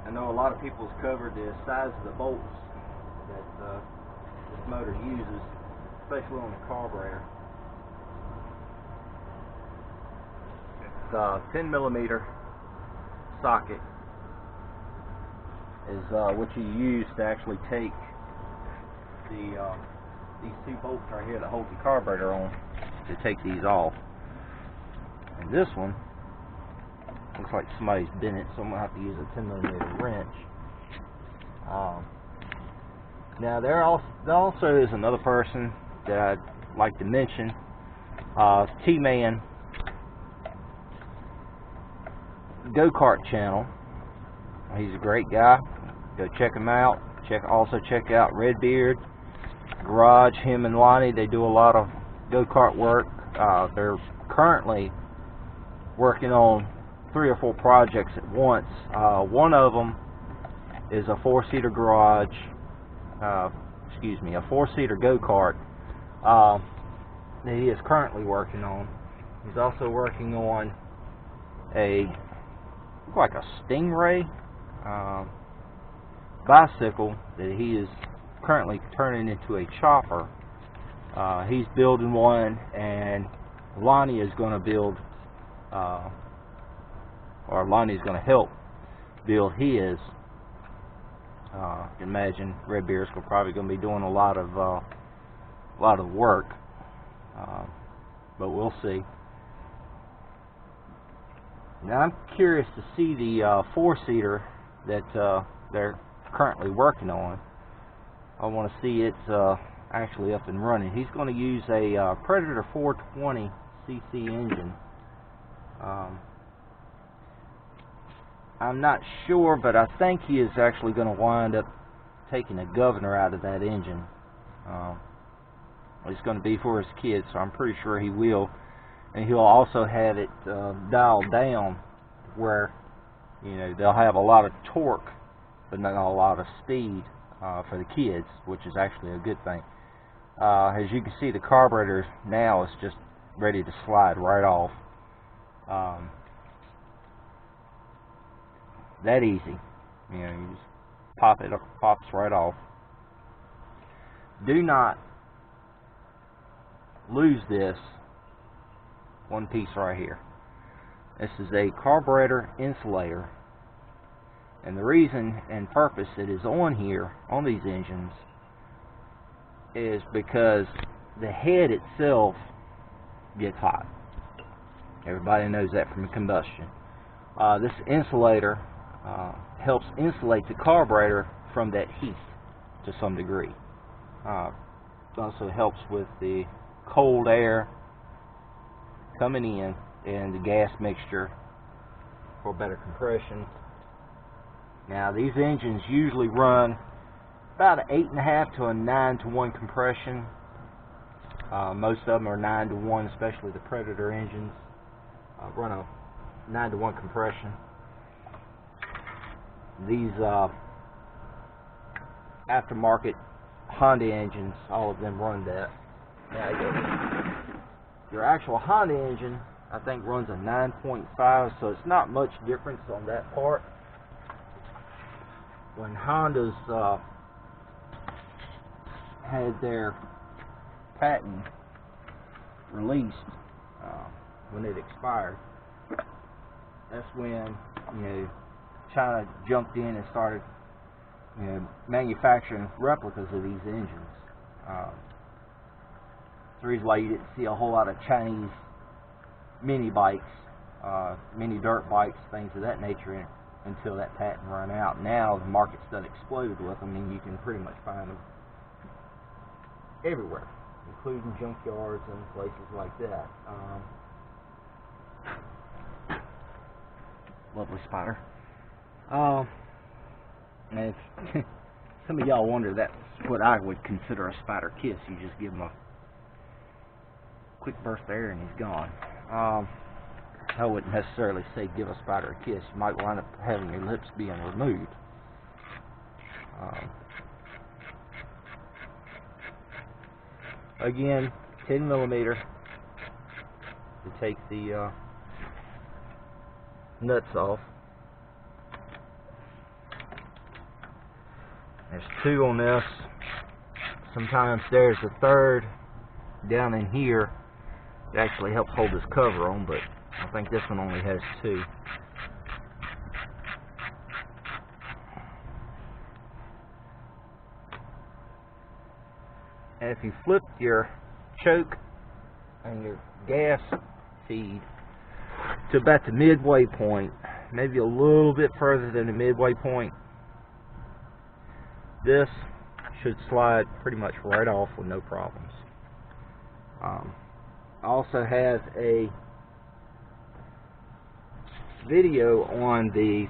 I know a lot of people have covered the size of the bolts that this motor uses, especially on the carburetor. It's a 10 millimeter socket is what you use to actually take these two bolts right here that hold the carburetor on, to take these off. And this one looks like somebody's bent it, so I'm going to have to use a 10 millimeter wrench. Now there also is another person that I'd like to mention, T-Man Go-Kart channel. He's a great guy. Go check him out. Also check out Redbeard Garage. Him and Lonnie, they do a lot of go-kart work. They're currently working on 3 or 4 projects at once. One of them is a 4-seater garage, a 4-seater go-kart that he is currently working on. He's also working on like a Stingray bicycle that he is currently turning into a chopper. He's building one, and Lonnie is going to build, or Lonnie's going to help build his. I can imagine Redbeard's probably going to be doing a lot of work, but we'll see. Now I'm curious to see the 4-seater that they're currently working on. I want to see it actually up and running. He's going to use a Predator 420 cc engine. I'm not sure, but I think he is actually going to wind up taking a governor out of that engine. It's going to be for his kids, so I'm pretty sure he will. And he'll also have it dialed down where, you know, they'll have a lot of torque but not a lot of speed for the kids, which is actually a good thing. As you can see, the carburetor now is just ready to slide right off. That easy. You know, you just pop it up, pops right off. Do not lose this one piece right here. This is a carburetor insulator, and the reason and purpose it is on here on these engines is because the head itself gets hot. Everybody knows that from combustion. This insulator helps insulate the carburetor from that heat to some degree. It also helps with the cold air coming in and the gas mixture for better compression. Now these engines usually run about an 8.5 to a 9 to 1 compression. Most of them are 9 to 1, especially the Predator engines run a 9 to 1 compression. These aftermarket Honda engines, all of them run that. Now, your actual Honda engine, I think, runs a 9.5, so it's not much difference on that part. When Honda's had their patent released, when it expired, that's when, you know, China jumped in and started, you know, manufacturing replicas of these engines. The reason why you didn't see a whole lot of Chinese mini bikes, mini dirt bikes, things of that nature until that patent ran out. Now the market's done exploded with them, and you can pretty much find them everywhere, including junkyards and places like that. Lovely spider. And if some of y'all wonder, that's what I would consider a spider kiss. You just give him a quick burst of air and he's gone. I wouldn't necessarily say give a spider a kiss. You might wind up having your lips being removed. Again, 10 millimeter to take the nuts off. There's 2 on this. Sometimes there's a 3rd down in here. It actually helps hold this cover on, but I think this one only has 2. And if you flip your choke and your gas feed to about the midway point, maybe a little bit further than the midway point, this should slide pretty much right off with no problems. I also have a video on the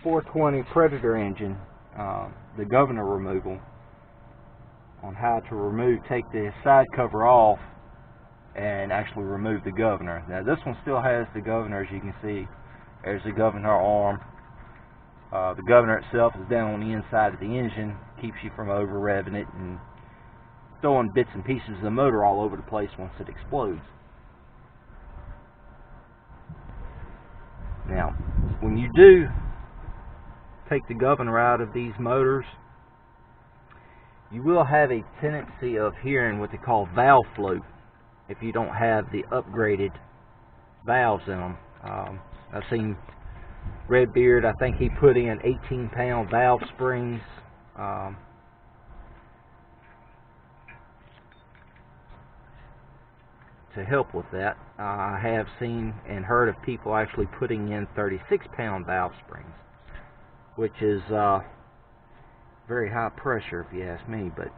420 Predator engine, the governor removal, on how to take the side cover off and actually remove the governor. Now this one still has the governor, as you can see. There's the governor arm. The governor itself is down on the inside of the engine, keeps you from over revving it and throwing bits and pieces of the motor all over the place once it explodes. Now, when you do take the governor out of these motors, you will have a tendency of hearing what they call valve float if you don't have the upgraded valves in them. I've seen Redbeard, I think he put in 18-pound valve springs. To help with that. I have seen and heard of people actually putting in 36-pound valve springs, which is very high pressure if you ask me. But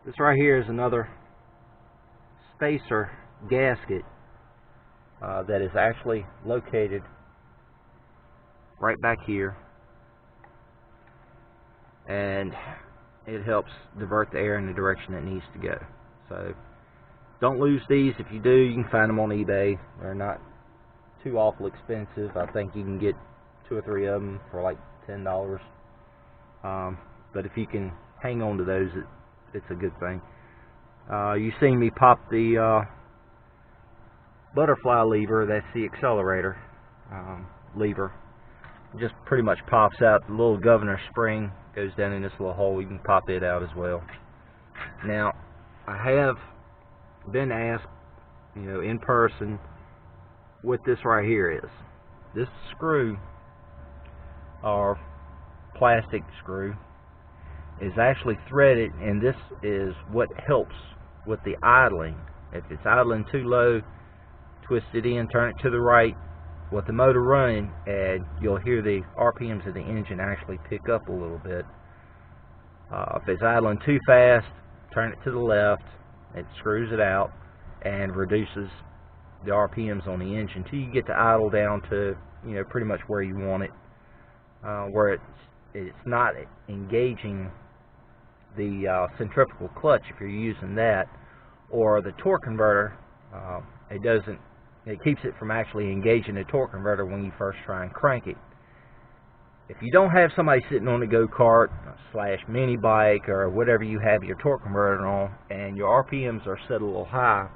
this right here is another spacer gasket that is actually located right back here, and it helps divert the air in the direction it needs to go. So don't lose these. If you do, you can find them on eBay. They're not too awful expensive. I think you can get 2 or 3 of them for like $10. But if you can hang on to those, it's a good thing. You've seen me pop the butterfly lever. That's the accelerator lever. It just pretty much pops out. The little governor spring goes down in this little hole. You can pop it out as well. Now, I have been asked, in person, what this right here is. This screw, or plastic screw, is actually threaded, and this is what helps with the idling. If it's idling too low, twist it in, turn it to the right with the motor running, and you'll hear the RPMs of the engine actually pick up a little bit. If it's idling too fast, turn it to the left. It screws it out and reduces the RPMs on the engine till you get the idle down to pretty much where you want it, where it's not engaging the centrifugal clutch if you're using that, or the torque converter. It keeps it from actually engaging the torque converter when you first try and crank it. If you don't have somebody sitting on the go-kart / mini bike or whatever you have your torque converter on, and your RPMs are set a little high,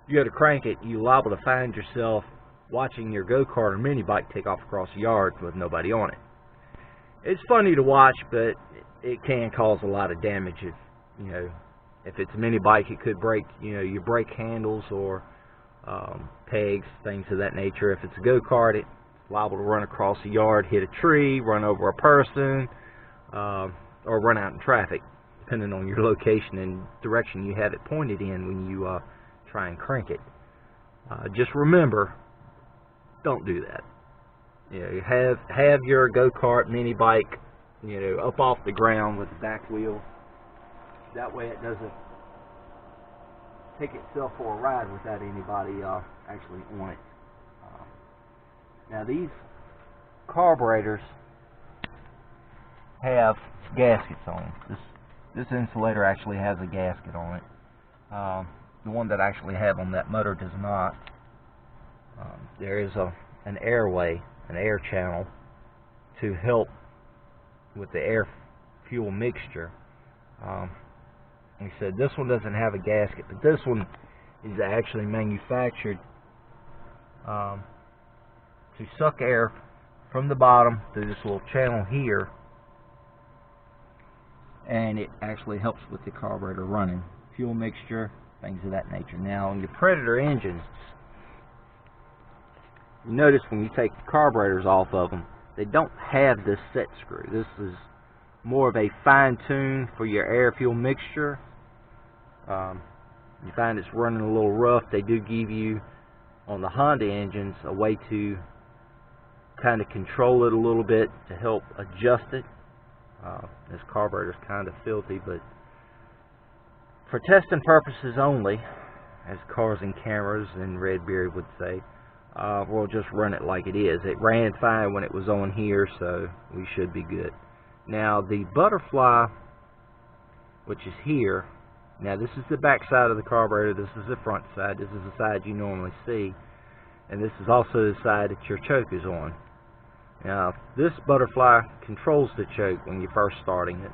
you go to crank it, you're liable to find yourself watching your go-kart or mini bike take off across the yard with nobody on it. It's funny to watch, but it can cause a lot of damage. If it's a mini bike, it could break your brake handles or pegs, things of that nature. If it's a go-kart, it's liable to run across the yard, hit a tree, run over a person, or run out in traffic, depending on your location and direction you have it pointed in when you try and crank it. Just remember, don't do that. Have your go-kart, mini bike, up off the ground with the back wheel. That way it doesn't take itself for a ride without anybody actually on it. Now these carburetors have gaskets on them. This insulator actually has a gasket on it. The one that I actually have on that motor does not. There is an airway, an air channel, to help with the air-fuel mixture. Like I said, this one doesn't have a gasket, but this one is actually manufactured to suck air from the bottom through this little channel here and it actually helps with the carburetor running. Fuel mixture, things of that nature. Now on your Predator engines, you notice when you take the carburetors off of them, they don't have this set screw. This is more of a fine tune for your air fuel mixture. You find it's running a little rough, they do give you on the Honda engines a way to kind of control it a little bit to help adjust it. This carburetor is kind of filthy, but for testing purposes only, as Cars and Cameras and Redbeard would say, we'll just run it like it is. It ran fine when it was on here, so we should be good. Now the butterfly, which is here, now this is the back side of the carburetor, this is the front side, this is the side you normally see, and this is also the side that your choke is on. Now this butterfly controls the choke when you're first starting it.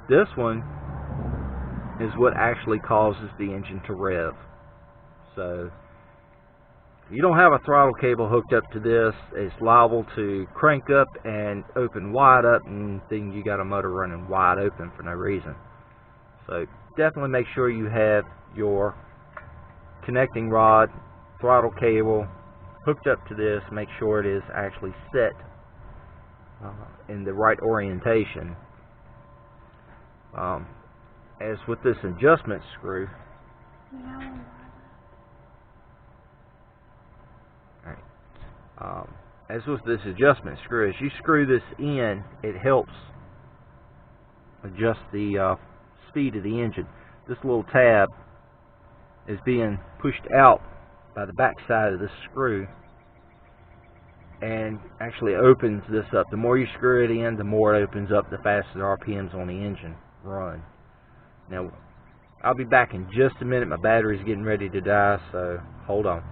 This one is what actually causes the engine to rev. So if you don't have a throttle cable hooked up to this, it's liable to crank up and open wide up, and then you got a motor running wide open for no reason. So definitely make sure you have your connecting rod, throttle cable hooked up to this. Make sure it is actually set in the right orientation. As with this adjustment screw, as with this adjustment screw, as you screw this in, it helps adjust the speed of the engine. This little tab is being pushed out by the back side of this screw and actually opens this up. The more you screw it in, the more it opens up, the faster the RPMs on the engine run. Now, I'll be back in just a minute. My battery's getting ready to die, so hold on.